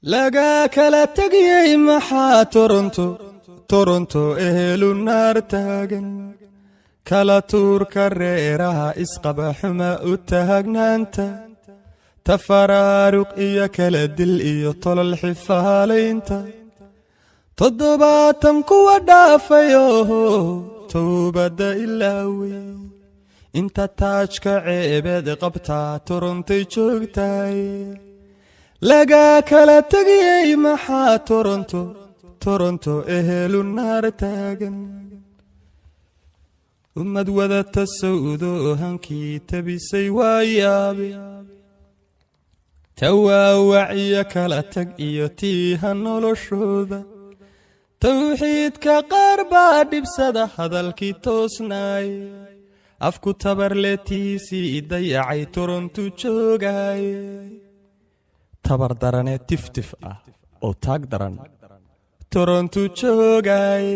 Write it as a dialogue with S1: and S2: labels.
S1: laga kala tagayay maxaa toronto ehelu naar taagan kala tuurka reeraha isqaba xuma u taagnaanta tafaraaruq iyo kala dil iyo tolol xifaalaynta toddobaatan kuwa dhaafayo toobada ilaaway inta taajka ceebeed qabtaa torontay joogtaay laga kala tagayay maxaa toronto ehelu naar taagan ummad wada tasawdo hankii tabisay waayaabe tawaawac iyo kala tag iyo tiiha noloshooda tawxiidka qaar baa dhibsada hadalkii toosnaay afku tabarletiisii dayacay toronto joogaay tabar darane tiftif ah oo taag daran toronto joogaay